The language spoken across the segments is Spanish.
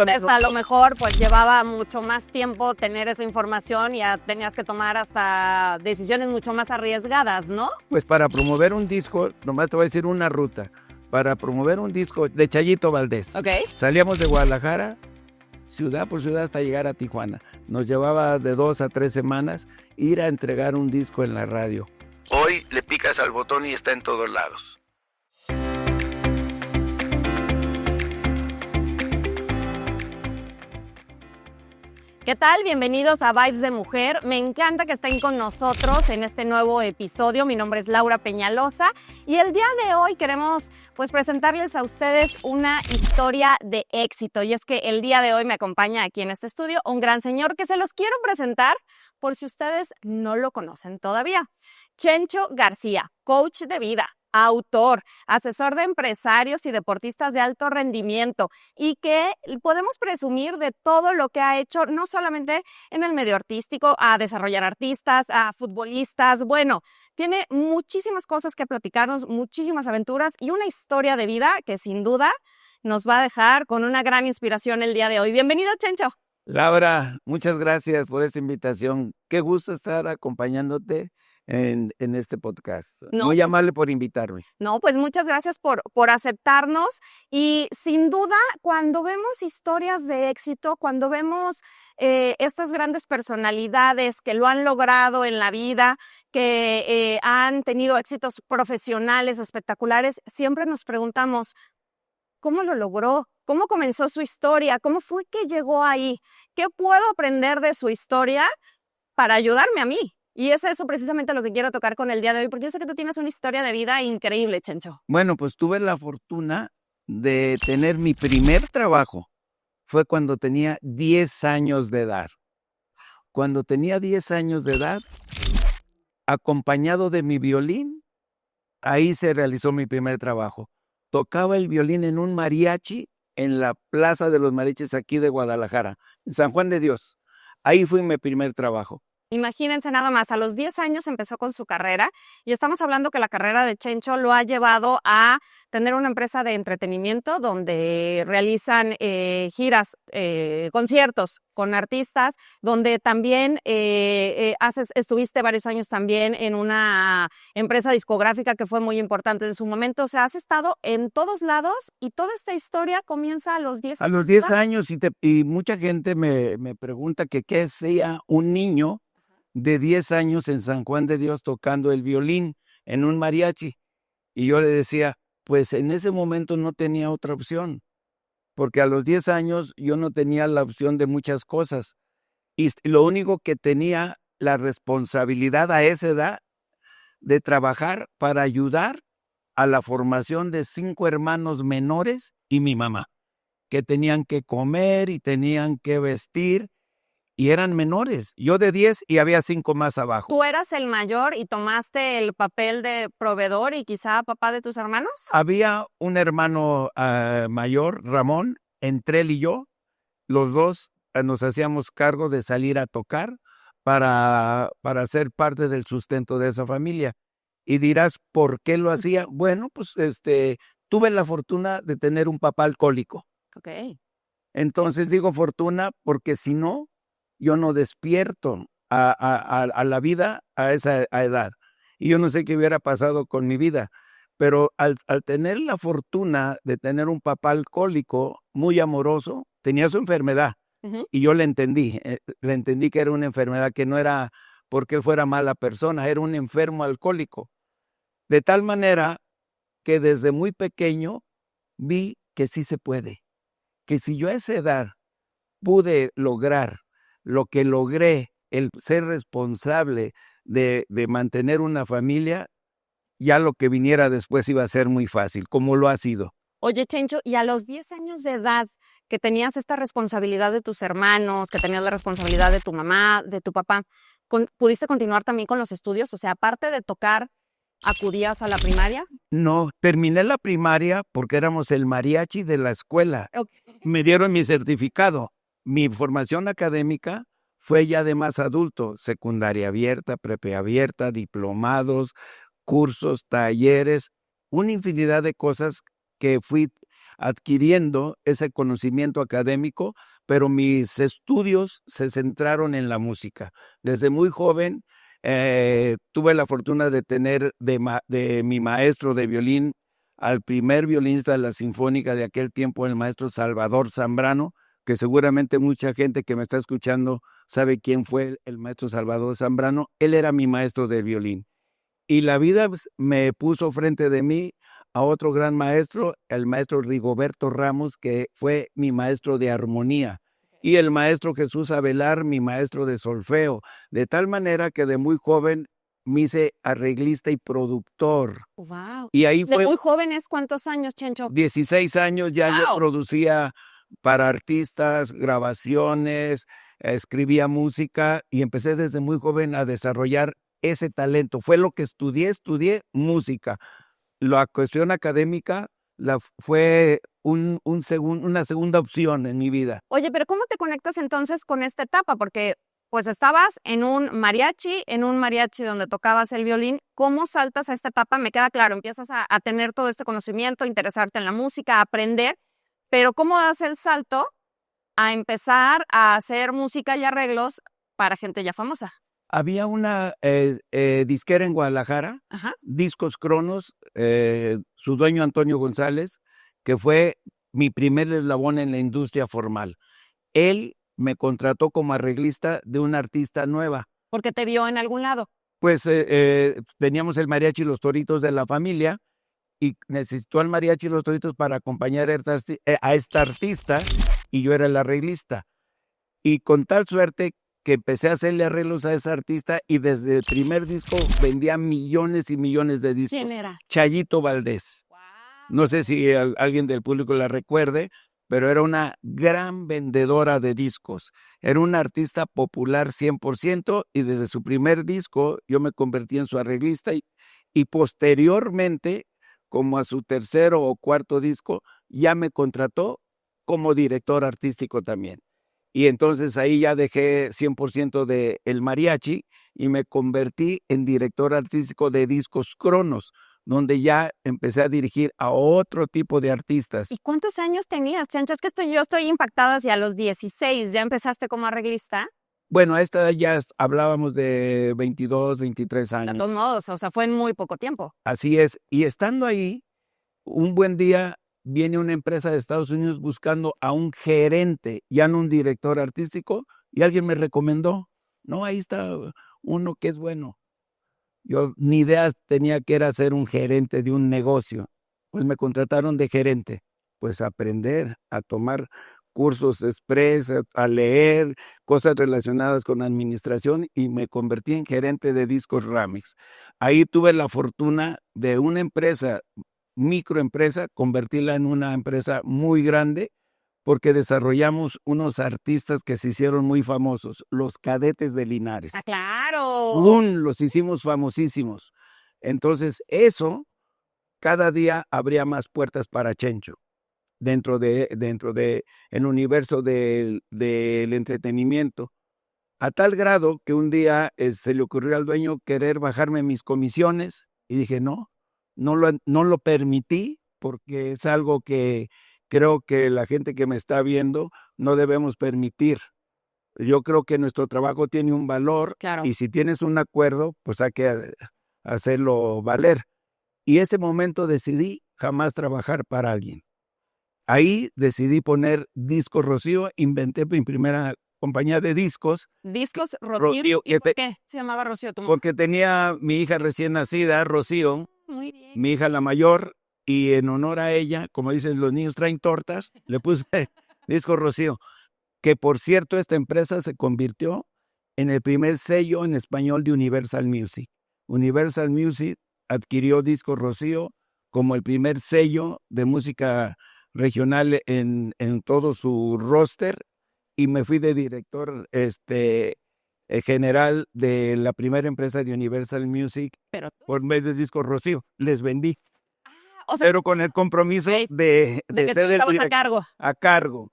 Antes a lo mejor pues llevaba mucho más tiempo tener esa información y ya tenías que tomar hasta decisiones mucho más arriesgadas, ¿no? Pues para promover un disco, nomás te voy a decir una ruta. Para promover un disco de Chayito Valdés. Ok. Salíamos de Guadalajara, ciudad por ciudad, hasta llegar a Tijuana. Nos llevaba de 2 a 3 semanas ir a entregar un disco en la radio. Hoy le picas al botón y está en todos lados. ¿Qué tal? Bienvenidos a Vibes de Mujer. Me encanta que estén con nosotros en este nuevo episodio. Mi nombre es Laura Peñalosa y el día de hoy queremos pues presentarles a ustedes una historia de éxito. Y es que el día de hoy me acompaña aquí en este estudio un gran señor que se los quiero presentar por si ustedes no lo conocen todavía. Chencho García, coach de vida, autor, asesor de empresarios y deportistas de alto rendimiento y que podemos presumir de todo lo que ha hecho, no solamente en el medio artístico, a desarrollar artistas, a futbolistas, bueno, tiene muchísimas cosas que platicarnos, muchísimas aventuras y una historia de vida que sin duda nos va a dejar con una gran inspiración el día de hoy. Bienvenido, Chencho. Laura, muchas gracias por esta invitación. Qué gusto estar acompañándote en este podcast. No, Muy amable por invitarme. No, pues muchas gracias por aceptarnos y sin duda cuando vemos historias de éxito, cuando vemos estas grandes personalidades que lo han logrado en la vida, que han tenido éxitos profesionales espectaculares, siempre nos preguntamos, ¿cómo lo logró? ¿Cómo comenzó su historia? ¿Cómo fue que llegó ahí? ¿Qué puedo aprender de su historia para ayudarme a mí? Y es eso precisamente lo que quiero tocar con el día de hoy, porque yo sé que tú tienes una historia de vida increíble, Chencho. Bueno, pues tuve la fortuna de tener mi primer trabajo. Fue cuando tenía 10 años de edad. Cuando tenía 10 años de edad, acompañado de mi violín, ahí se realizó mi primer trabajo. Tocaba el violín en un mariachi en la Plaza de los Mariachis aquí de Guadalajara, en San Juan de Dios. Ahí fue mi primer trabajo. Imagínense nada más, a los 10 años empezó con su carrera y estamos hablando que la carrera de Chencho lo ha llevado a tener una empresa de entretenimiento donde realizan giras, conciertos con artistas, donde también estuviste varios años también en una empresa discográfica que fue muy importante en su momento. O sea, has estado en todos lados y toda esta historia comienza a los 10 años. A los 10 años y mucha gente me pregunta que qué sea un niño de 10 años en San Juan de Dios tocando el violín en un mariachi. Y yo le decía, pues en ese momento no tenía otra opción, porque a los 10 años yo no tenía la opción de muchas cosas. Y lo único que tenía la responsabilidad a esa edad de trabajar para ayudar a la formación de 5 hermanos menores y mi mamá, que tenían que comer y tenían que vestir. Y eran menores, yo de 10 y había 5 más abajo. ¿Tú eras el mayor y tomaste el papel de proveedor y quizá papá de tus hermanos? Había un hermano mayor, Ramón, entre él y yo, los dos nos hacíamos cargo de salir a tocar para ser parte del sustento de esa familia. Y dirás, ¿por qué lo hacía? Bueno, pues tuve la fortuna de tener un papá alcohólico. Ok. Entonces digo fortuna porque si no, yo no despierto a la vida a esa edad. Y yo no sé qué hubiera pasado con mi vida. Pero al tener la fortuna de tener un papá alcohólico muy amoroso, tenía su enfermedad. Uh-huh. Y yo le entendí que era una enfermedad, que no era porque él fuera mala persona, era un enfermo alcohólico. De tal manera que desde muy pequeño vi que sí se puede. Que si yo a esa edad pude lograr lo que logré, el ser responsable de mantener una familia, ya lo que viniera después iba a ser muy fácil, como lo ha sido. Oye, Chencho, y a los 10 años de edad que tenías esta responsabilidad de tus hermanos, que tenías la responsabilidad de tu mamá, de tu papá, ¿pudiste continuar también con los estudios? O sea, aparte de tocar, ¿acudías a la primaria? No, terminé la primaria porque éramos el mariachi de la escuela. Okay. Me dieron mi certificado. Mi formación académica fue ya de más adulto, secundaria abierta, prepa abierta, diplomados, cursos, talleres, una infinidad de cosas que fui adquiriendo ese conocimiento académico, pero mis estudios se centraron en la música. Desde muy joven tuve la fortuna de tener de mi maestro de violín al primer violinista de la Sinfónica de aquel tiempo, el maestro Salvador Zambrano, que seguramente mucha gente que me está escuchando sabe quién fue el maestro Salvador Zambrano. Él era mi maestro de violín. Y la vida me puso frente de mí a otro gran maestro, el maestro Rigoberto Ramos, que fue mi maestro de armonía, y el maestro Jesús Avelar, mi maestro de solfeo, de tal manera que de muy joven me hice arreglista y productor. Wow. Y ahí De fue muy jóvenes, ¿cuántos años, Chencho? 16 años ya yo ¡Wow! producía para artistas, grabaciones, escribía música y empecé desde muy joven a desarrollar ese talento. Fue lo que estudié música. La cuestión académica fue una segunda opción en mi vida. Oye, pero ¿cómo te conectas entonces con esta etapa? Porque pues estabas en un mariachi donde tocabas el violín. ¿Cómo saltas a esta etapa? Me queda claro, empiezas a tener todo este conocimiento, a interesarte en la música, a aprender, pero ¿cómo das el salto a empezar a hacer música y arreglos para gente ya famosa? Había una disquera en Guadalajara, Ajá. Discos Cronos, su dueño Antonio González, que fue mi primer eslabón en la industria formal. Él me contrató como arreglista de una artista nueva. Porque te vio en algún lado. Pues teníamos el mariachi y los toritos de la familia y necesitó al mariachi y los toritos para acompañar a esta artista y yo era el arreglista. Y con tal suerte que empecé a hacerle arreglos a esa artista y desde el primer disco vendía millones y millones de discos. ¿Quién era? Chayito Valdés. Wow. No sé si alguien del público la recuerde, pero era una gran vendedora de discos. Era una artista popular 100% y desde su primer disco yo me convertí en su arreglista y posteriormente, como a su tercero o cuarto disco, ya me contrató como director artístico también. Y entonces ahí ya dejé 100% de el mariachi y me convertí en director artístico de Discos Cronos, donde ya empecé a dirigir a otro tipo de artistas. ¿Y cuántos años tenías, Chencho? Es que yo estoy impactada hacia los 16. ¿Ya empezaste como arreglista? Bueno, a esta edad ya hablábamos de 22, 23 De años. todos modos, o sea, fue en muy poco tiempo. Así es. Y estando ahí, un buen día viene una empresa de Estados Unidos buscando a un gerente, ya no un director artístico, y alguien me recomendó. No, ahí está uno que es bueno. Yo ni idea tenía que era ser un gerente de un negocio. Pues me contrataron de gerente. Pues a aprender, a tomar cursos express, a leer cosas relacionadas con administración y me convertí en gerente de Discos Ramix. Ahí tuve la fortuna de una empresa, microempresa, convertirla en una empresa muy grande porque desarrollamos unos artistas que se hicieron muy famosos, los Cadetes de Linares. ¡Ah, claro! Los hicimos famosísimos. Entonces, eso cada día abría más puertas para Chencho dentro de el universo del entretenimiento. A tal grado que un día se le ocurrió al dueño querer bajarme mis comisiones y dije, no lo permití porque es algo que creo que la gente que me está viendo no debemos permitir. Yo creo que nuestro trabajo tiene un valor Claro. y si tienes un acuerdo, pues hay que hacerlo valer. Y ese momento decidí jamás trabajar para alguien. Ahí decidí poner Discos Rocío, inventé mi primera compañía de discos. Discos Rocío, ¿Y por qué se llamaba Rocío? Porque tenía mi hija recién nacida, Rocío, Muy bien. mi hija la mayor, y en honor a ella, como dicen los niños traen tortas, le puse Discos Rocío, que por cierto esta empresa se convirtió en el primer sello en español de Universal Music. Universal Music adquirió Discos Rocío como el primer sello de música regional en todo su roster y me fui de director general de la primera empresa de Universal Music por medio de Discos Rocío. Les vendí. O sea, pero con el compromiso de que tú ser estabas a cargo. A cargo.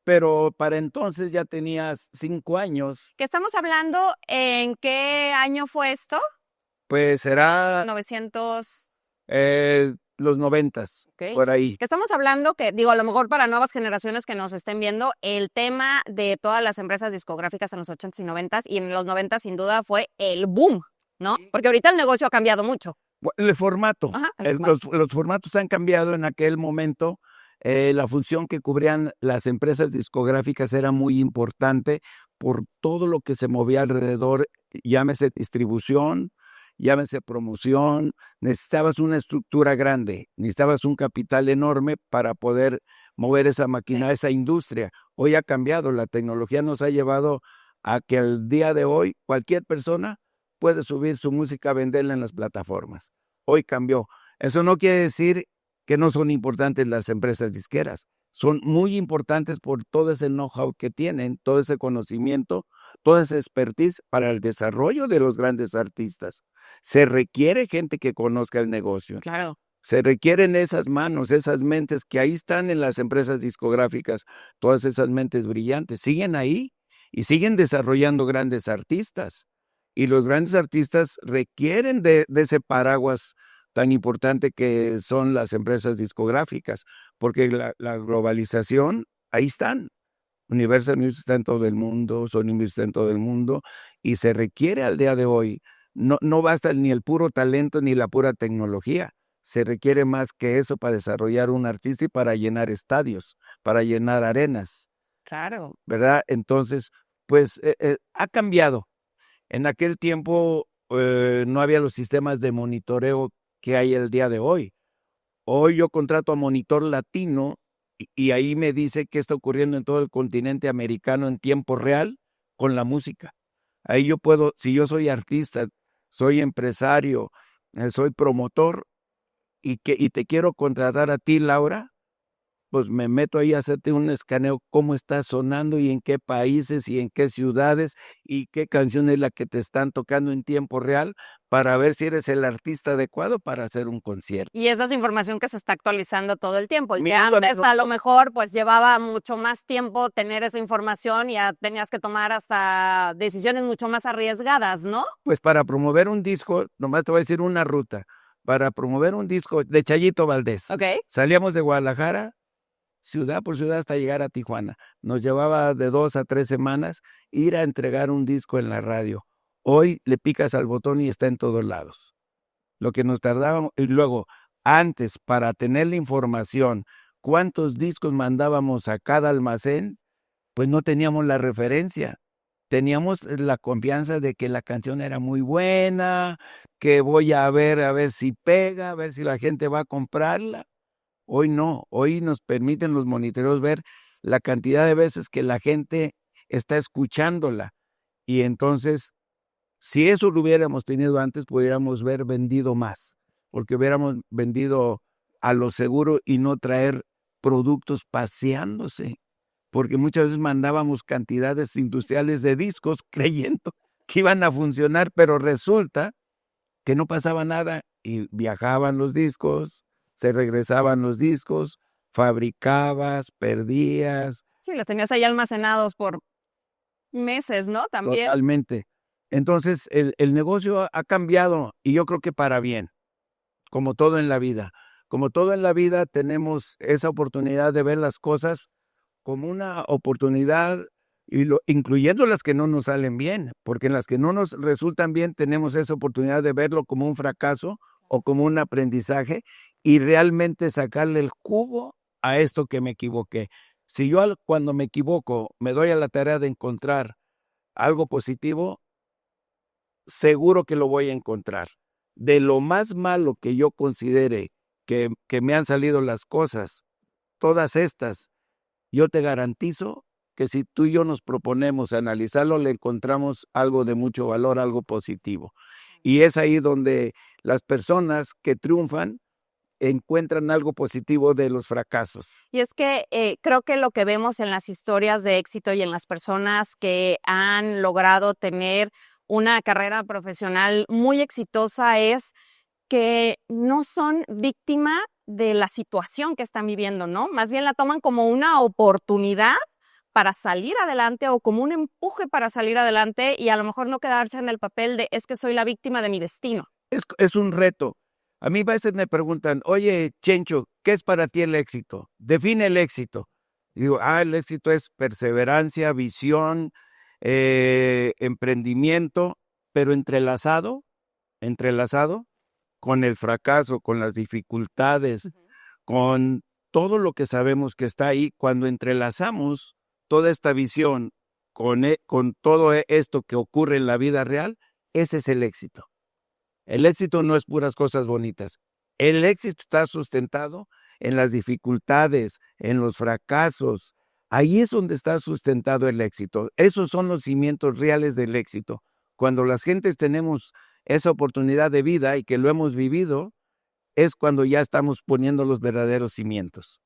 Pero para entonces ya tenías 5 años. ¿Qué estamos hablando? ¿En qué año fue esto? Pues será 900. los 90s, Ok. por ahí. Que estamos hablando que, digo, a lo mejor para nuevas generaciones que nos estén viendo, el tema de todas las empresas discográficas en los 80s y 90s, y en los 90s sin duda fue el boom, ¿no? Porque ahorita el negocio ha cambiado mucho. El formato. Ajá, el formato. Los formatos han cambiado en aquel momento. La función que cubrían las empresas discográficas era muy importante por todo lo que se movía alrededor, llámese distribución, llámese promoción. Necesitabas una estructura grande, necesitabas un capital enorme para poder mover esa máquina, esa industria. Hoy ha cambiado, la tecnología nos ha llevado a que al día de hoy cualquier persona puede subir su música, venderla en las plataformas. Hoy cambió. Eso no quiere decir que no son importantes las empresas disqueras. Son muy importantes por todo ese know-how que tienen, todo ese conocimiento, toda esa expertise para el desarrollo de los grandes artistas. Se requiere gente que conozca el negocio. Claro. Se requieren esas manos, esas mentes que ahí están en las empresas discográficas, todas esas mentes brillantes, siguen ahí y siguen desarrollando grandes artistas. Y los grandes artistas requieren de ese paraguas tan importante que son las empresas discográficas, porque la globalización, ahí están. Universal Music está en todo el mundo, Sony Music está en todo el mundo, y se requiere al día de hoy, no basta ni el puro talento ni la pura tecnología, se requiere más que eso para desarrollar un artista y para llenar estadios, para llenar arenas. Claro. ¿Verdad? Entonces, pues ha cambiado. En aquel tiempo no había los sistemas de monitoreo que hay el día de hoy. Hoy yo contrato a Monitor Latino y ahí me dice qué está ocurriendo en todo el continente americano en tiempo real con la música. Ahí yo puedo, si yo soy artista, soy empresario, soy promotor y te quiero contratar a ti, Laura, pues me meto ahí a hacerte un escaneo, cómo está sonando y en qué países y en qué ciudades y qué canción es la que te están tocando en tiempo real para ver si eres el artista adecuado para hacer un concierto. Y esa es información que se está actualizando todo el tiempo. Mira, Ya antes a lo mejor pues llevaba mucho más tiempo tener esa información y ya tenías que tomar hasta decisiones mucho más arriesgadas, ¿no? Pues para promover un disco, nomás te voy a decir una ruta, para promover un disco de Chayito Valdés. Ok. Salíamos de Guadalajara, ciudad por ciudad hasta llegar a Tijuana. Nos llevaba de 2 a 3 semanas ir a entregar un disco en la radio. Hoy le picas al botón y está en todos lados. Lo que nos tardábamos, y luego, antes, para tener la información, cuántos discos mandábamos a cada almacén, pues no teníamos la referencia. Teníamos la confianza de que la canción era muy buena, que voy a ver si pega, a ver si la gente va a comprarla. Hoy no, hoy nos permiten los monitoreos ver la cantidad de veces que la gente está escuchándola. Y entonces, si eso lo hubiéramos tenido antes, pudiéramos haber vendido más, porque hubiéramos vendido a lo seguro y no traer productos paseándose, porque muchas veces mandábamos cantidades industriales de discos creyendo que iban a funcionar, pero resulta que no pasaba nada y viajaban los discos, se regresaban los discos, fabricabas, perdías. Sí, los tenías ahí almacenados por meses, ¿no? También. Totalmente. Entonces, el negocio ha cambiado y yo creo que para bien, como todo en la vida. Como todo en la vida, tenemos esa oportunidad de ver las cosas como una oportunidad, incluyendo las que no nos salen bien, porque en las que no nos resultan bien tenemos esa oportunidad de verlo como un fracaso o como un aprendizaje y realmente sacarle el jugo a esto que me equivoqué. Si yo cuando me equivoco me doy a la tarea de encontrar algo positivo, seguro que lo voy a encontrar. De lo más malo que yo considere que me han salido las cosas, todas estas, yo te garantizo que si tú y yo nos proponemos analizarlo, le encontramos algo de mucho valor, algo positivo. Y es ahí donde las personas que triunfan encuentran algo positivo de los fracasos. Y es que creo que lo que vemos en las historias de éxito y en las personas que han logrado tener una carrera profesional muy exitosa es que no son víctima de la situación que están viviendo, ¿no? Más bien la toman como una oportunidad para salir adelante o como un empuje para salir adelante y a lo mejor no quedarse en el papel de es que soy la víctima de mi destino. Es un reto. A mí a veces me preguntan, oye, Chencho, ¿qué es para ti el éxito? Define el éxito. Y digo, el éxito es perseverancia, visión, emprendimiento, pero entrelazado con el fracaso, con las dificultades, con todo lo que sabemos que está ahí. Cuando entrelazamos toda esta visión con todo esto que ocurre en la vida real, ese es el éxito. El éxito no es puras cosas bonitas. El éxito está sustentado en las dificultades, en los fracasos. Ahí es donde está sustentado el éxito. Esos son los cimientos reales del éxito. Cuando las gentes tenemos esa oportunidad de vida y que lo hemos vivido, es cuando ya estamos poniendo los verdaderos cimientos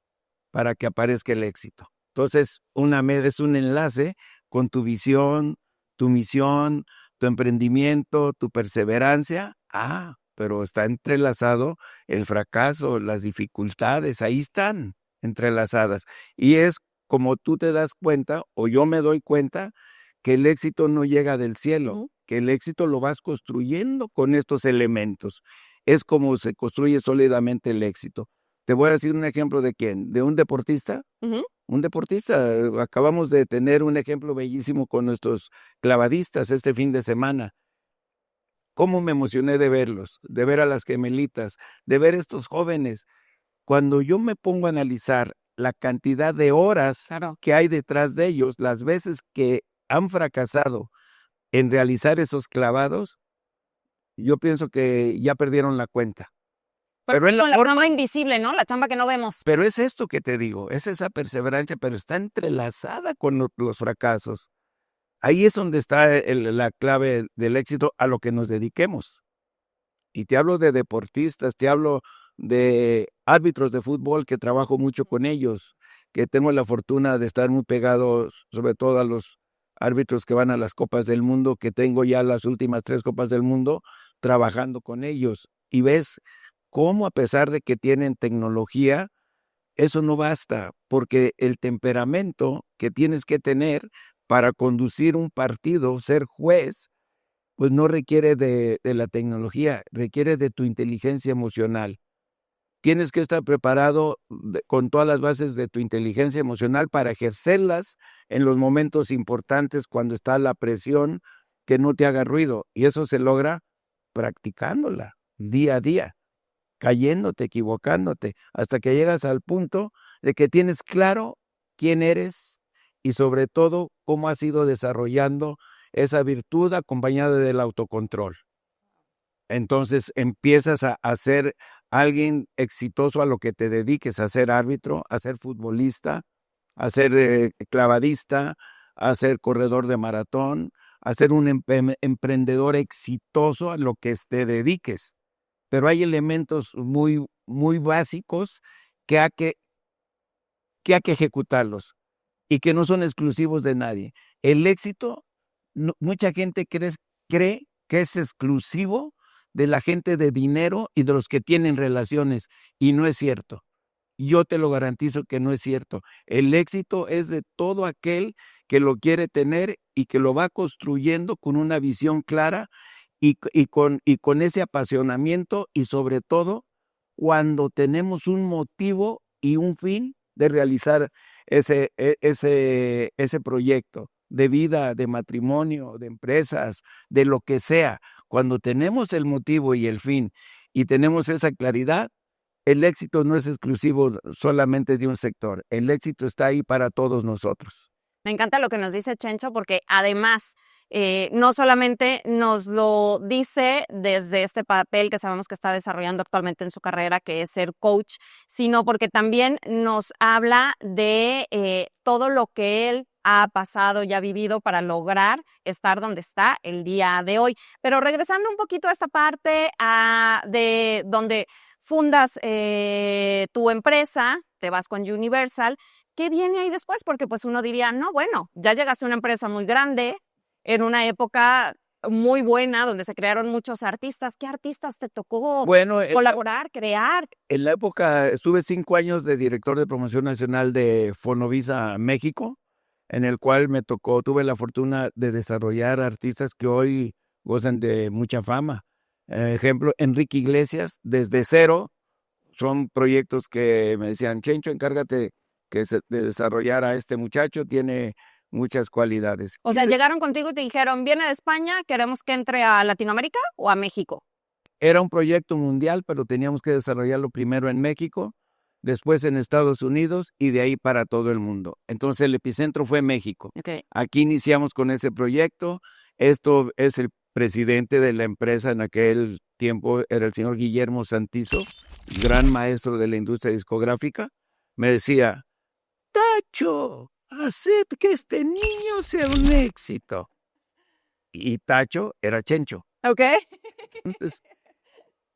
para que aparezca el éxito. Entonces, es un enlace con tu visión, tu misión, tu emprendimiento, tu perseverancia. Pero está entrelazado el fracaso, las dificultades, ahí están entrelazadas. Y es como tú te das cuenta, o yo me doy cuenta, que el éxito no llega del cielo, que el éxito lo vas construyendo con estos elementos. Es como se construye sólidamente el éxito. Te voy a decir un ejemplo de quién, de un deportista. Un deportista, acabamos de tener un ejemplo bellísimo con nuestros clavadistas este fin de semana. Cómo me emocioné de verlos, de ver a las gemelitas, de ver estos jóvenes. Cuando yo me pongo a analizar la cantidad de horas que hay detrás de ellos, las veces que han fracasado en realizar esos clavados, yo pienso que ya perdieron la cuenta. Pero es la chamba invisible, ¿no? La chamba que no vemos. Pero es esto que te digo, es esa perseverancia, pero está entrelazada con los fracasos. Ahí es donde está la clave del éxito a lo que nos dediquemos. Y te hablo de deportistas, te hablo de árbitros de fútbol que trabajo mucho con ellos, que tengo la fortuna de estar muy pegado, sobre todo a los árbitros que van a las Copas del Mundo, que tengo ya las últimas 3 Copas del Mundo trabajando con ellos. Y ves cómo a pesar de que tienen tecnología, eso no basta, porque el temperamento que tienes que tener para conducir un partido, ser juez, pues no requiere de la tecnología, requiere de tu inteligencia emocional. Tienes que estar preparado con todas las bases de tu inteligencia emocional para ejercerlas en los momentos importantes cuando está la presión, que no te haga ruido. Y eso se logra practicándola día a día, cayéndote, equivocándote, hasta que llegas al punto de que tienes claro quién eres y sobre todo cómo has ido desarrollando esa virtud acompañada del autocontrol. Entonces empiezas a ser alguien exitoso a lo que te dediques, a ser árbitro, a ser futbolista, a ser clavadista, a ser corredor de maratón, a ser un emprendedor exitoso a lo que te dediques. Pero hay elementos muy, muy básicos que hay que ejecutarlos y que no son exclusivos de nadie. El éxito, mucha gente cree que es exclusivo de la gente de dinero y de los que tienen relaciones, y no es cierto. Yo te lo garantizo que no es cierto. El éxito es de todo aquel que lo quiere tener y que lo va construyendo con una visión clara y con ese apasionamiento, y sobre todo cuando tenemos un motivo y un fin de realizar ese proyecto de vida, de matrimonio, de empresas, de lo que sea. Cuando tenemos el motivo y el fin y tenemos esa claridad, el éxito no es exclusivo solamente de un sector. El éxito está ahí para todos nosotros. Me encanta lo que nos dice Chencho, porque además no solamente nos lo dice desde este papel que sabemos que está desarrollando actualmente en su carrera, que es ser coach, sino porque también nos habla de todo lo que él ha pasado y ha vivido para lograr estar donde está el día de hoy. Pero regresando un poquito a esta parte de donde fundas tu empresa, te vas con Universal. ¿Qué viene ahí después? Porque pues uno diría, no, bueno, ya llegaste a una empresa muy grande, en una época muy buena, donde se crearon muchos artistas. ¿Qué artistas te tocó colaborar, crear? En la época estuve 5 años de director de promoción nacional de Fonovisa México, en el cual tuve la fortuna de desarrollar artistas que hoy gozan de mucha fama. Ejemplo, Enrique Iglesias, desde cero, son proyectos que me decían, Chencho, encárgate de desarrollar a este muchacho, tiene muchas cualidades. O sea, llegaron contigo y te dijeron, viene de España, queremos que entre a Latinoamérica o a México. Era un proyecto mundial, pero teníamos que desarrollarlo primero en México, después en Estados Unidos y de ahí para todo el mundo. Entonces el epicentro fue México. Okay. Aquí iniciamos con ese proyecto. Esto es el presidente de la empresa en aquel tiempo, era el señor Guillermo Santizo, gran maestro de la industria discográfica. Me decía, Tacho, haced que este niño sea un éxito. Y Tacho era Chencho. Ok. Entonces,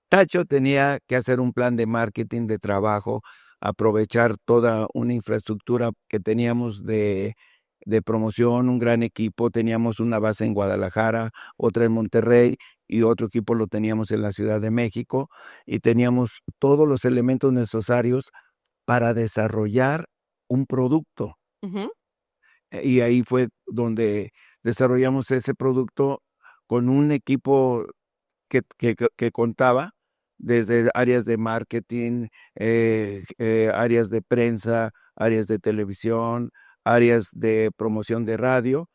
Tacho tenía que hacer un plan de marketing, de trabajo, aprovechar toda una infraestructura que teníamos de promoción, un gran equipo. Teníamos una base en Guadalajara, otra en Monterrey y otro equipo lo teníamos en la Ciudad de México y teníamos todos los elementos necesarios para desarrollar un producto. Uh-huh. Y ahí fue donde desarrollamos ese producto con un equipo que contaba desde áreas de marketing, áreas de prensa, áreas de televisión, áreas de promoción de radio.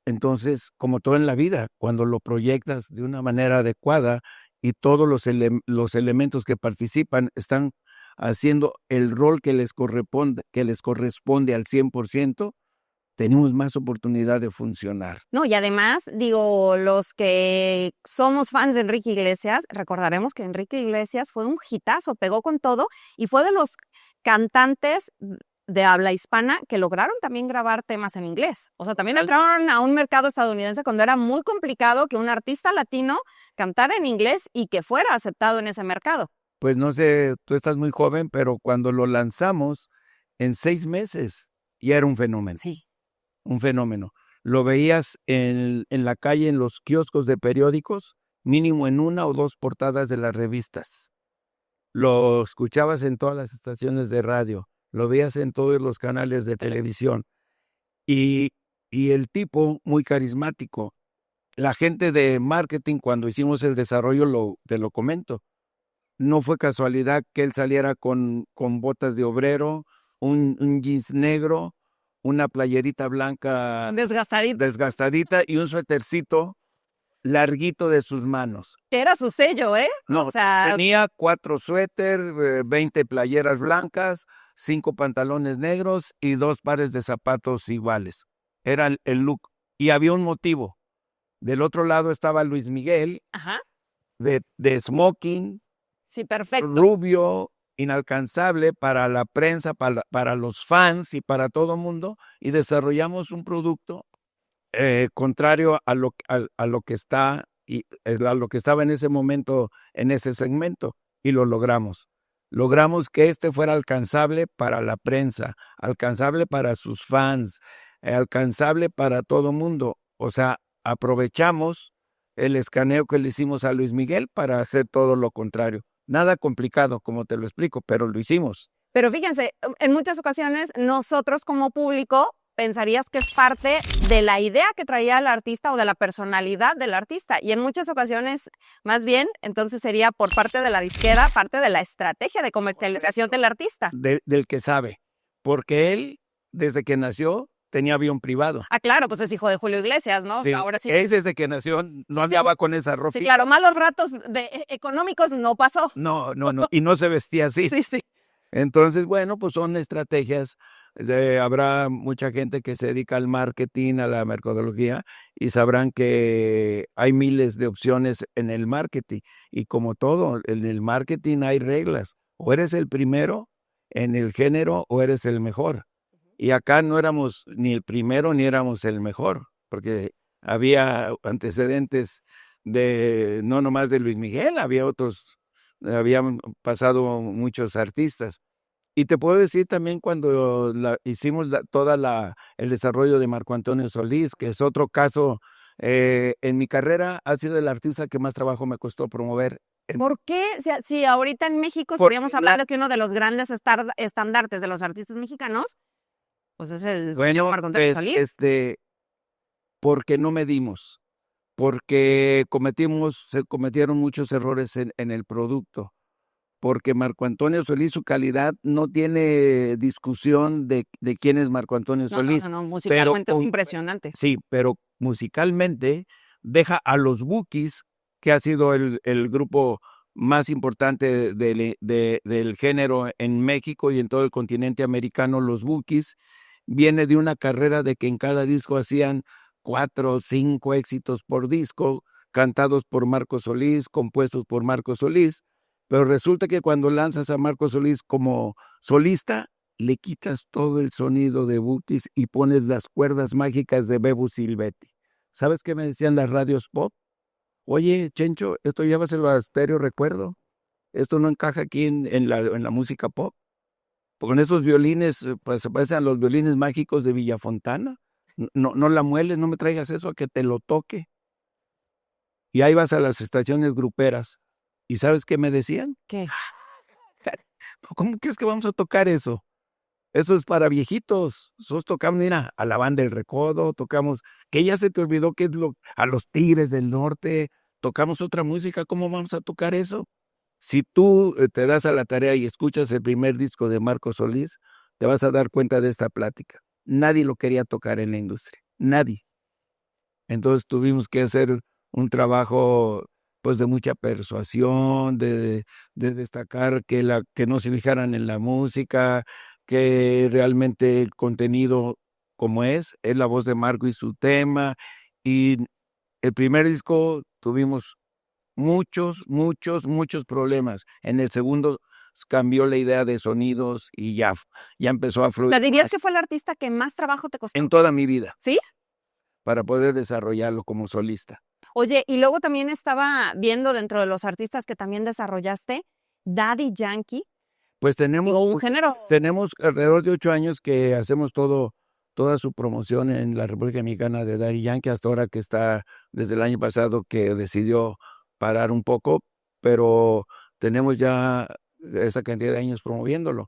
Entonces, como todo en la vida, cuando lo proyectas de una manera adecuada y todos los elementos que participan están haciendo el rol que les corresponde al 100%, tenemos más oportunidad de funcionar. No, y además, digo, los que somos fans de Enrique Iglesias, recordaremos que Enrique Iglesias fue un hitazo, pegó con todo y fue de los cantantes de habla hispana que lograron también grabar temas en inglés. O sea, también entraron a un mercado estadounidense cuando era muy complicado que un artista latino cantara en inglés y que fuera aceptado en ese mercado. Pues no sé, tú estás muy joven, pero cuando lo lanzamos, en 6 meses ya era un fenómeno. Sí. Un fenómeno. Lo veías en la calle, en los kioscos de periódicos, mínimo en 1 o 2 portadas de las revistas. Lo escuchabas en todas las estaciones de radio, lo veías en todos los canales de televisión. Y el tipo, muy carismático. La gente de marketing, cuando hicimos el desarrollo, te lo comento, no fue casualidad que él saliera con botas de obrero, un jeans negro, una playerita blanca desgastadita y un suétercito larguito de sus manos. Que era su sello, ¿eh? No, o sea, tenía 4 suéter, 20 playeras blancas, 5 pantalones negros y 2 pares de zapatos iguales. Era el look. Y había un motivo. Del otro lado estaba Luis Miguel, ajá. de smoking, Sí, perfecto. Rubio, inalcanzable para la prensa, para los fans y para todo el mundo, y desarrollamos un producto contrario a lo que está y a lo que estaba en ese momento en ese segmento, y lo logramos. Logramos que fuera alcanzable para la prensa, alcanzable para sus fans, alcanzable para todo el mundo. O sea, aprovechamos el escaneo que le hicimos a Luis Miguel para hacer todo lo contrario. Nada complicado, como te lo explico, pero lo hicimos. Pero fíjense, en muchas ocasiones nosotros como público pensarías que es parte de la idea que traía el artista o de la personalidad del artista. Y en muchas ocasiones, más bien, entonces sería por parte de la disquera, parte de la estrategia de comercialización del artista. Del que sabe, porque él, desde que nació, tenía avión privado. Ah, claro, pues es hijo de Julio Iglesias, ¿no? Sí, ahora sí. Él desde que nació no andaba con esa ropa. Sí, claro, malos ratos económicos no pasó. No, y no se vestía así. Sí, sí. Entonces, bueno, pues son estrategias. Habrá mucha gente que se dedica al marketing, a la mercadología, y sabrán que hay miles de opciones en el marketing. Y como todo, en el marketing hay reglas. O eres el primero en el género o eres el mejor. Y acá no éramos ni el primero ni éramos el mejor, porque había antecedentes no nomás de Luis Miguel, habían pasado muchos artistas. Y te puedo decir también cuando hicimos el desarrollo de Marco Antonio Solís, que es otro caso, en mi carrera ha sido el artista que más trabajo me costó promover. ¿Por qué? Si ahorita en México estaríamos hablando que uno de los grandes estandartes de los artistas mexicanos, pues es el señor Marco Antonio Solís. Porque no medimos, porque se cometieron muchos errores en el producto. Porque Marco Antonio Solís, su calidad no tiene discusión de quién es Marco Antonio Solís. No, musicalmente es impresionante. Sí, pero musicalmente deja a los Bukis, que ha sido el grupo más importante del género en México y en todo el continente americano. Los Bukis viene de una carrera de que en cada disco hacían 4 o 5 éxitos por disco, cantados por Marco Solís, compuestos por Marco Solís. Pero resulta que cuando lanzas a Marco Solís como solista, le quitas todo el sonido de Bukis y pones las cuerdas mágicas de Bebo Silvetti. ¿Sabes qué me decían las radios pop? Oye, Chencho, esto llévaselo a Stereo Recuerdo. Esto no encaja aquí en la música pop. Con esos violines, pues se parecen a los violines mágicos de Villafontana. No la mueles, no me traigas eso a que te lo toque. Y ahí vas a las estaciones gruperas. ¿Y sabes qué me decían? ¿Qué? ¿Cómo crees que vamos a tocar eso? Eso es para viejitos. Nosotros tocamos, mira, a la Banda del Recodo, tocamos, que ya se te olvidó que es a los Tigres del Norte, tocamos otra música, ¿cómo vamos a tocar eso? Si tú te das a la tarea y escuchas el primer disco de Marco Solís, te vas a dar cuenta de esta plática. Nadie lo quería tocar en la industria, nadie. Entonces tuvimos que hacer un trabajo pues de mucha persuasión, de destacar que no se fijaran en la música, que realmente el contenido como es la voz de Marco y su tema. Y el primer disco tuvimos muchos problemas. En el segundo cambió la idea de sonidos y ya empezó a fluir. ¿Le dirías que fue el artista que más trabajo te costó? En toda mi vida. ¿Sí? Para poder desarrollarlo como solista. Oye, y luego también estaba viendo dentro de los artistas que también desarrollaste, Daddy Yankee. Pues tenemos un género. Tenemos alrededor de 8 años que hacemos toda su promoción en la República Mexicana de Daddy Yankee, hasta ahora que está desde el año pasado que decidió parar un poco, pero tenemos ya esa cantidad de años promoviéndolo.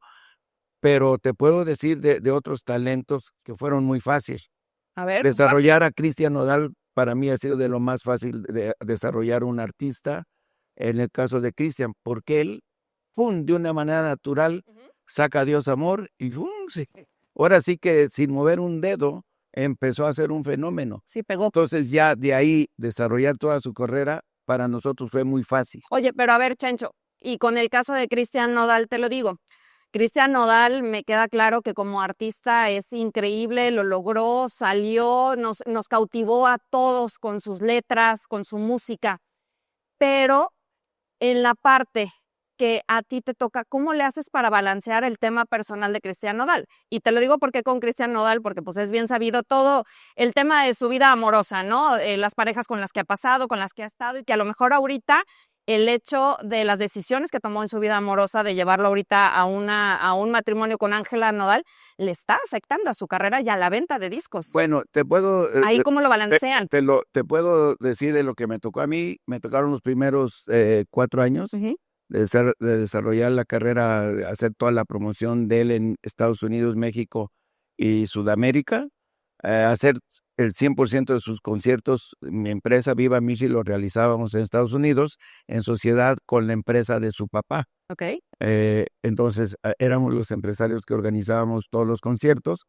Pero te puedo decir de otros talentos que fueron muy fáciles. A ver. Desarrollar a Cristian Nodal para mí ha sido de lo más fácil de desarrollar un artista, en el caso de Cristian, porque él, ¡pum!, de una manera natural, saca a Dios Amor y ¡pum!, sí. Ahora sí que sin mover un dedo empezó a ser un fenómeno. Sí, pegó. Entonces ya de ahí desarrollar toda su carrera para nosotros fue muy fácil. Oye, pero a ver, Chencho, y con el caso de Cristian Nodal te lo digo. Cristian Nodal me queda claro que como artista es increíble, lo logró, salió, nos cautivó a todos con sus letras, con su música, pero en la parte que a ti te toca, ¿cómo le haces para balancear el tema personal de Cristian Nodal? Y te lo digo porque con Cristian Nodal, porque pues es bien sabido todo el tema de su vida amorosa, ¿no? Las parejas con las que ha pasado, con las que ha estado y que a lo mejor ahorita el hecho de las decisiones que tomó en su vida amorosa de llevarlo ahorita a un matrimonio con Ángela Nodal le está afectando a su carrera y a la venta de discos. Bueno, te puedo... ¿Ahí cómo lo balancean? Te puedo decir de lo que me tocó a mí. Me tocaron los primeros 4 años de desarrollar la carrera, hacer toda la promoción de él en Estados Unidos, México y Sudamérica, hacer el 100% de sus conciertos. Mi empresa Viva Music lo realizábamos en Estados Unidos en sociedad con la empresa de su papá. Okay. Entonces éramos los empresarios que organizábamos todos los conciertos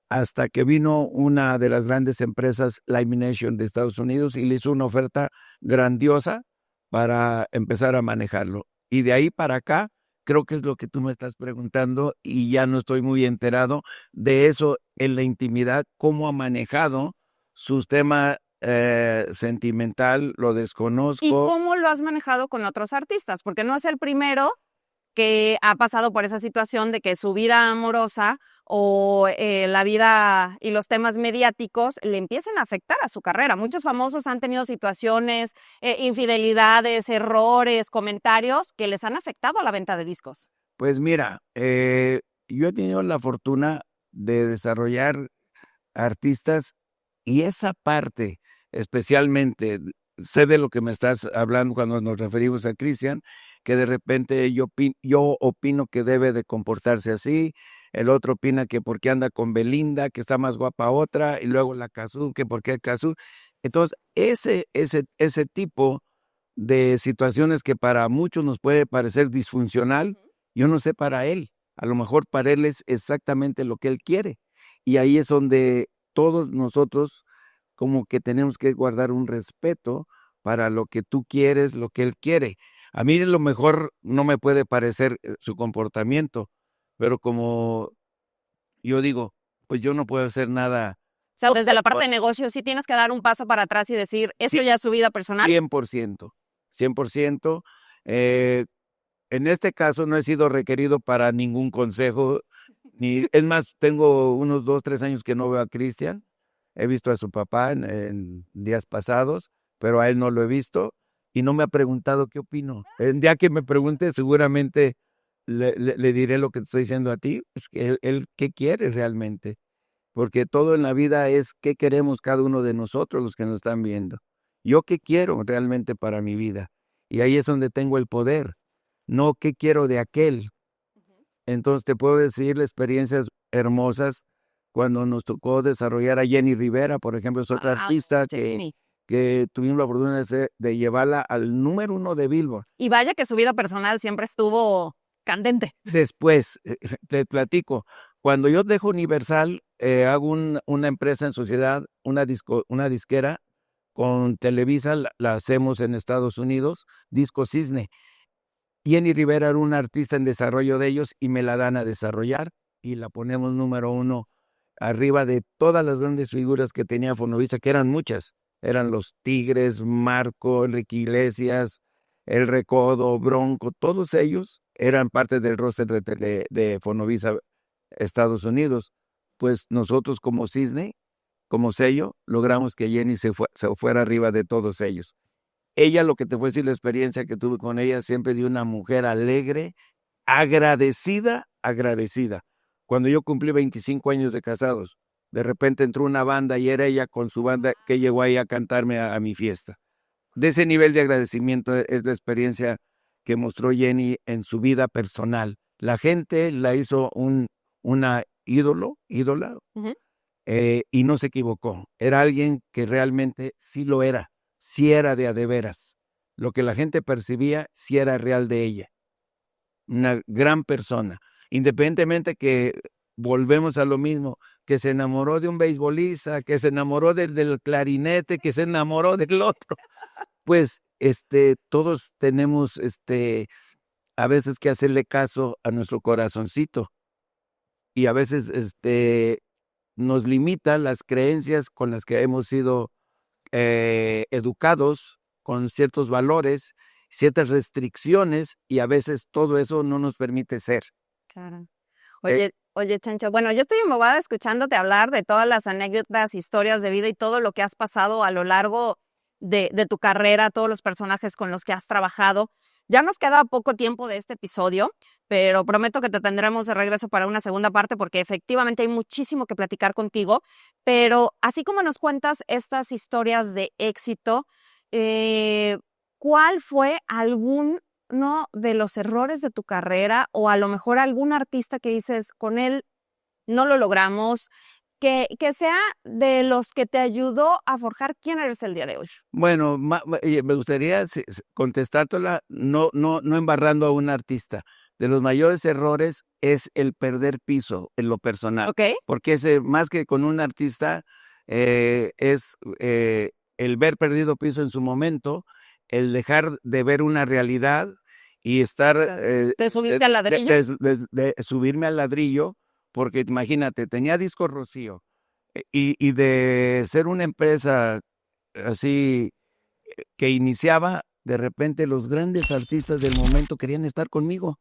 hasta que vino una de las grandes empresas, Live Nation de Estados Unidos, y le hizo una oferta grandiosa para empezar a manejarlo. Y de ahí para acá, creo que es lo que tú me estás preguntando y ya no estoy muy enterado de eso en la intimidad, cómo ha manejado sus temas sentimental, lo desconozco. ¿Y cómo lo has manejado con otros artistas? Porque no es el primero que ha pasado por esa situación de que su vida amorosa o la vida y los temas mediáticos le empiecen a afectar a su carrera. Muchos famosos han tenido situaciones, infidelidades, errores, comentarios que les han afectado a la venta de discos. Pues mira, yo he tenido la fortuna de desarrollar artistas y esa parte especialmente, sé de lo que me estás hablando cuando nos referimos a Cristian, que de repente yo opino que debe de comportarse así, el otro opina que porque anda con Belinda, que está más guapa otra, y luego la Cazzu, que porque es Cazzu. Entonces, ese tipo de situaciones que para muchos nos puede parecer disfuncional, yo no sé para él. A lo mejor para él es exactamente lo que él quiere. Y ahí es donde todos nosotros como que tenemos que guardar un respeto para lo que tú quieres, lo que él quiere. A mí a lo mejor no me puede parecer su comportamiento, pero como yo digo, pues yo no puedo hacer nada. O sea, desde la parte de negocio sí tienes que dar un paso para atrás y decir, esto ya es su vida personal. 100%, 100%. En este caso no he sido requerido para ningún consejo, es más, tengo unos 2, 3 años que no veo a Cristian. He visto a su papá en días pasados, pero a él no lo he visto y no me ha preguntado qué opino. El día que me pregunte, seguramente le diré lo que te estoy diciendo a ti, es que él qué quiere realmente, porque todo en la vida es qué queremos cada uno de nosotros, los que nos están viendo. Yo qué quiero realmente para mi vida, y ahí es donde tengo el poder, no qué quiero de aquel. Entonces te puedo decir experiencias hermosas cuando nos tocó desarrollar a Jenny Rivera, por ejemplo, es otra artista que tuvimos la oportunidad de llevarla al número 1 de Billboard. Y vaya que su vida personal siempre estuvo candente. Después, te platico, cuando yo dejo Universal, hago una empresa en sociedad, una disquera, con Televisa, la hacemos en Estados Unidos, Disco Cisne. Jenny Rivera era una artista en desarrollo de ellos y me la dan a desarrollar y la ponemos número 1 arriba de todas las grandes figuras que tenía Fonovisa, que eran muchas. Eran los Tigres, Marco, Enrique Iglesias, El Recodo, Bronco, todos ellos eran parte del roster de Fonovisa Estados Unidos. Pues nosotros como Cisne, como sello, logramos que Jenny se fuera arriba de todos ellos. Ella, lo que te voy a decir, la experiencia que tuve con ella, siempre de una mujer alegre, agradecida. Cuando yo cumplí 25 años de casados, de repente entró una banda y era ella con su banda que llegó ahí a cantarme a mi fiesta. De ese nivel de agradecimiento es la experiencia que mostró Jenny en su vida personal. La gente la hizo una ídola, y no se equivocó. Era alguien que realmente sí lo era. Si era de a de veras. Lo que la gente percibía, si era real de ella. Una gran persona. Independientemente que volvemos a lo mismo, que se enamoró de un beisbolista, que se enamoró del clarinete, que se enamoró del otro. Pues, todos tenemos, a veces que hacerle caso a nuestro corazoncito. Y a veces, nos limita las creencias con las que hemos sido educados con ciertos valores, ciertas restricciones, y a veces todo eso no nos permite ser. Claro. Oye, Chencho, bueno, yo estoy embobada escuchándote hablar de todas las anécdotas, historias de vida y todo lo que has pasado a lo largo de tu carrera, todos los personajes con los que has trabajado. Ya nos queda poco tiempo de este episodio, pero prometo que te tendremos de regreso para una segunda parte porque efectivamente hay muchísimo que platicar contigo. Pero así como nos cuentas estas historias de éxito, ¿cuál fue alguno de los errores de tu carrera o a lo mejor algún artista que dices, con él no lo logramos, que sea de los que te ayudó a forjar quién eres el día de hoy? Bueno, me gustaría contestártela no embarrando a un artista. De los mayores errores es el perder piso en lo personal. Okay. Porque más que con un artista, es el ver perdido piso en su momento, el dejar de ver una realidad y estar... ¿De subirte al ladrillo? De subirme al ladrillo, porque imagínate, tenía Disco Rocío, y de ser una empresa así que iniciaba, de repente los grandes artistas del momento querían estar conmigo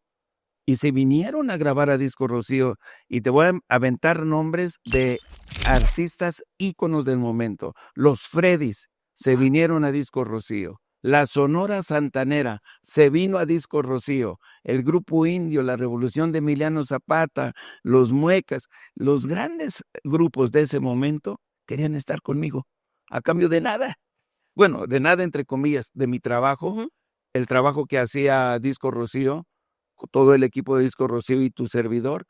y se vinieron a grabar a Disco Rocío, y te voy a aventar nombres de artistas íconos del momento. Los Freddys se vinieron a Disco Rocío. La Sonora Santanera se vino a Disco Rocío. El Grupo Indio, la Revolución de Emiliano Zapata, los Muecas, los grandes grupos de ese momento querían estar conmigo a cambio de nada. Bueno, de nada entre comillas, de mi trabajo, el trabajo que hacía Disco Rocío, con todo el equipo de Disco Rocío y tu servidor,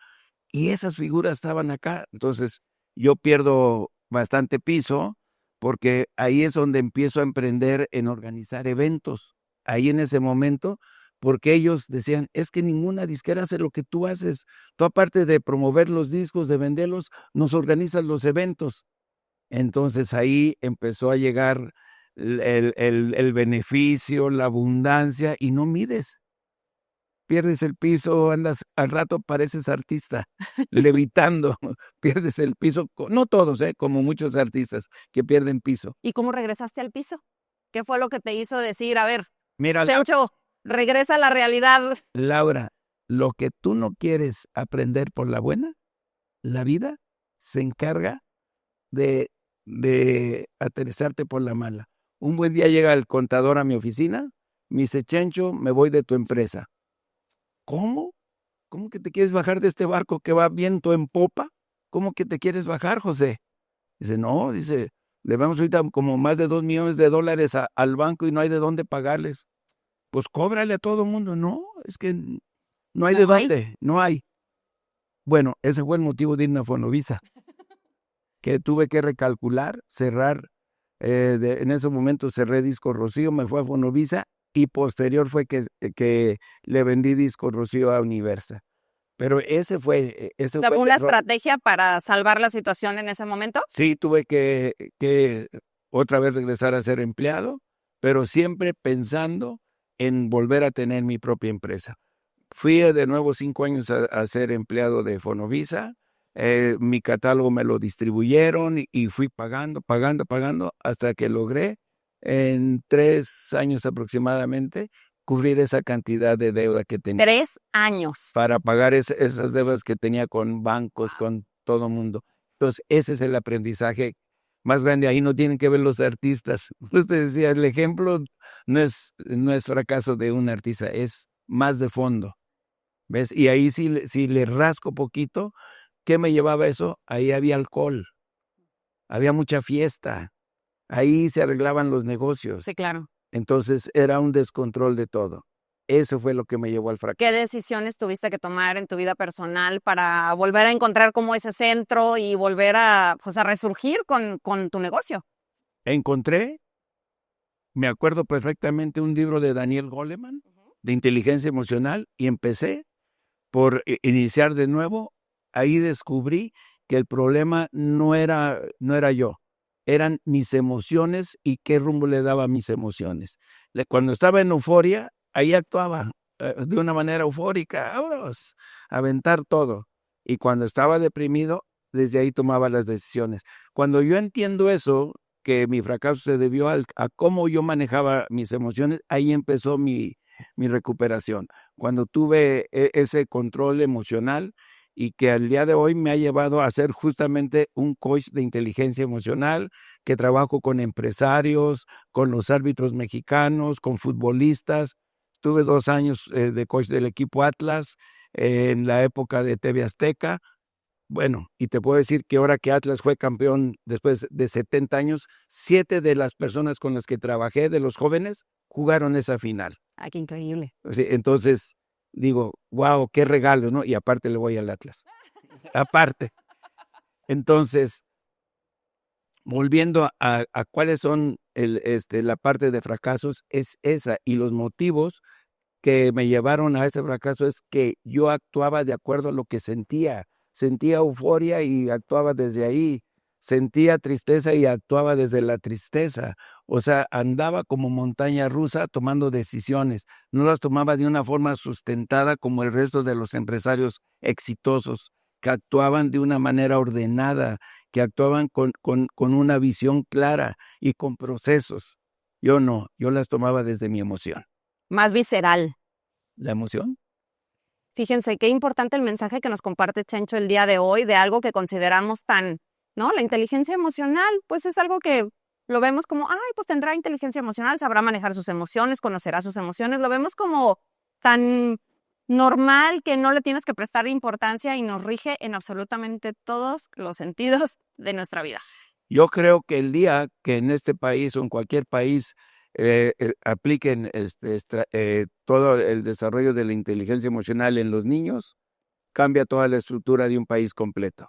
y esas figuras estaban acá. Entonces yo pierdo bastante piso porque ahí es donde empiezo a emprender en organizar eventos. Ahí en ese momento, porque ellos decían, es que ninguna disquera hace lo que tú haces. Tú aparte de promover los discos, de venderlos, nos organizas los eventos. Entonces ahí empezó a llegar el beneficio, la abundancia, y no mides. Pierdes el piso, andas, al rato pareces artista, levitando, pierdes el piso, no todos, como muchos artistas que pierden piso. ¿Y cómo regresaste al piso? ¿Qué fue lo que te hizo decir, a ver, Mira, Chencho, regresa a la realidad? Laura, lo que tú no quieres aprender por la buena, la vida se encarga de aterrizarte por la mala. Un buen día llega el contador a mi oficina, me dice, Chencho, me voy de tu empresa. ¿Cómo? ¿Cómo que te quieres bajar de este barco que va viento en popa? ¿Cómo que te quieres bajar, José? Dice, no, dice, le vamos ahorita como más de $2 millones al banco y no hay de dónde pagarles. Pues cóbrale a todo el mundo. No, es que no hay de dónde, no hay. Bueno, ese fue el motivo de irme a Fonovisa, que tuve que recalcular, cerrar. En ese momento cerré Disco Rocío, me fui a Fonovisa y posterior fue que le vendí Disco Rocío a Universa. Pero ese fue ¿Una estrategia para salvar la situación en ese momento? Sí, tuve que otra vez regresar a ser empleado, pero siempre pensando en volver a tener mi propia empresa. Fui de nuevo 5 años a ser empleado de Fonovisa. Mi catálogo me lo distribuyeron y fui pagando hasta que logré en 3 años aproximadamente cubrir esa cantidad de deuda que tenía. 3 años. Para pagar esas deudas que tenía con bancos, con todo mundo. Entonces, ese es el aprendizaje más grande. Ahí no tienen que ver los artistas. Usted decía, el ejemplo no es fracaso de un artista, es más de fondo. ¿Ves? Y ahí si le rasco poquito, ¿qué me llevaba eso? Ahí había alcohol, había mucha fiesta, ahí se arreglaban los negocios. Sí, claro. Entonces era un descontrol de todo. Eso fue lo que me llevó al fracaso. ¿Qué decisiones tuviste que tomar en tu vida personal para volver a encontrar como ese centro y volver a resurgir con tu negocio? Encontré, me acuerdo perfectamente, un libro de Daniel Goleman, de inteligencia emocional, y empecé por iniciar de nuevo. Ahí descubrí que el problema no era yo, eran mis emociones y qué rumbo le daba a mis emociones. Cuando estaba en euforia, ahí actuaba de una manera eufórica, vámonos, aventar todo. Y cuando estaba deprimido, desde ahí tomaba las decisiones. Cuando yo entiendo eso, que mi fracaso se debió a cómo yo manejaba mis emociones, ahí empezó mi recuperación. Cuando tuve ese control emocional y que al día de hoy me ha llevado a ser justamente un coach de inteligencia emocional, que trabajo con empresarios, con los árbitros mexicanos, con futbolistas. Tuve 2 años de coach del equipo Atlas en la época de TV Azteca. Bueno, y te puedo decir que ahora que Atlas fue campeón después de 70 años, 7 de las personas con las que trabajé, de los jóvenes, jugaron esa final. ¡Ay, qué increíble! Entonces, digo, wow, qué regalo, ¿no? Y aparte le voy al Atlas. Aparte. Entonces, volviendo a cuáles son la parte de fracasos, es esa. Y los motivos que me llevaron a ese fracaso es que yo actuaba de acuerdo a lo que sentía. Sentía euforia y actuaba desde ahí. Sentía tristeza y actuaba desde la tristeza. O sea, andaba como montaña rusa tomando decisiones. No las tomaba de una forma sustentada como el resto de los empresarios exitosos, que actuaban de una manera ordenada, que actuaban con una visión clara y con procesos. Yo no, yo las tomaba desde mi emoción. Más visceral. ¿La emoción? Fíjense qué importante el mensaje que nos comparte Chencho el día de hoy de algo que consideramos tan, ¿no? La inteligencia emocional, pues es algo que lo vemos como, ay, pues tendrá inteligencia emocional, sabrá manejar sus emociones, conocerá sus emociones. Lo vemos como tan normal que no le tienes que prestar importancia y nos rige en absolutamente todos los sentidos de nuestra vida. Yo creo que el día que en este país o en cualquier país apliquen todo el desarrollo de la inteligencia emocional en los niños, cambia toda la estructura de un país completo.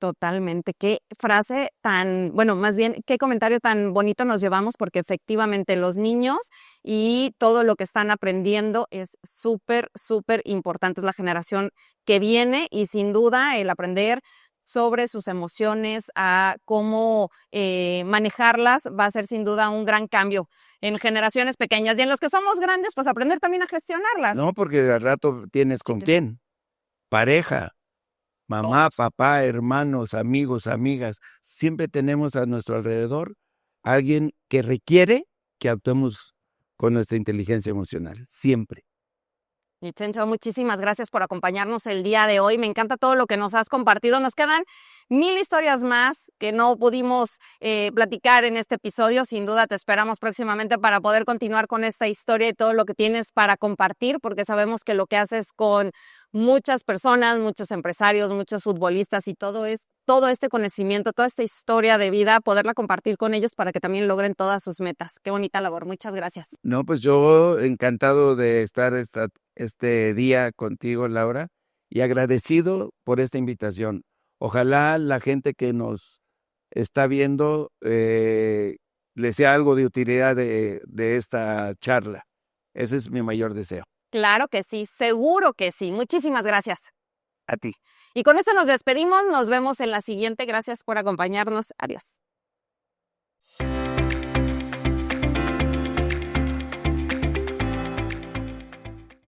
Totalmente. Qué frase tan, bueno, más bien, qué comentario tan bonito nos llevamos, porque efectivamente los niños y todo lo que están aprendiendo es súper, súper importante. Es la generación que viene y sin duda el aprender sobre sus emociones, a cómo manejarlas, va a ser sin duda un gran cambio en generaciones pequeñas. Y en los que somos grandes, pues aprender también a gestionarlas. No, porque al rato tienes con quién. Pareja, mamá, papá, hermanos, amigos, amigas. Siempre tenemos a nuestro alrededor alguien que requiere que actuemos con nuestra inteligencia emocional. Siempre. Y Chencho, muchísimas gracias por acompañarnos el día de hoy. Me encanta todo lo que nos has compartido. Nos quedan 1000 historias más que no pudimos platicar en este episodio. Sin duda te esperamos próximamente para poder continuar con esta historia y todo lo que tienes para compartir, porque sabemos que lo que haces con muchas personas, muchos empresarios, muchos futbolistas y todo este conocimiento, toda esta historia de vida, poderla compartir con ellos para que también logren todas sus metas. Qué bonita labor. Muchas gracias. No, pues yo encantado de estar este día contigo, Laura, y agradecido por esta invitación. Ojalá la gente que nos está viendo le sea algo de utilidad de esta charla. Ese es mi mayor deseo. Claro que sí, seguro que sí. Muchísimas gracias. A ti. Y con esto nos despedimos. Nos vemos en la siguiente. Gracias por acompañarnos. Adiós.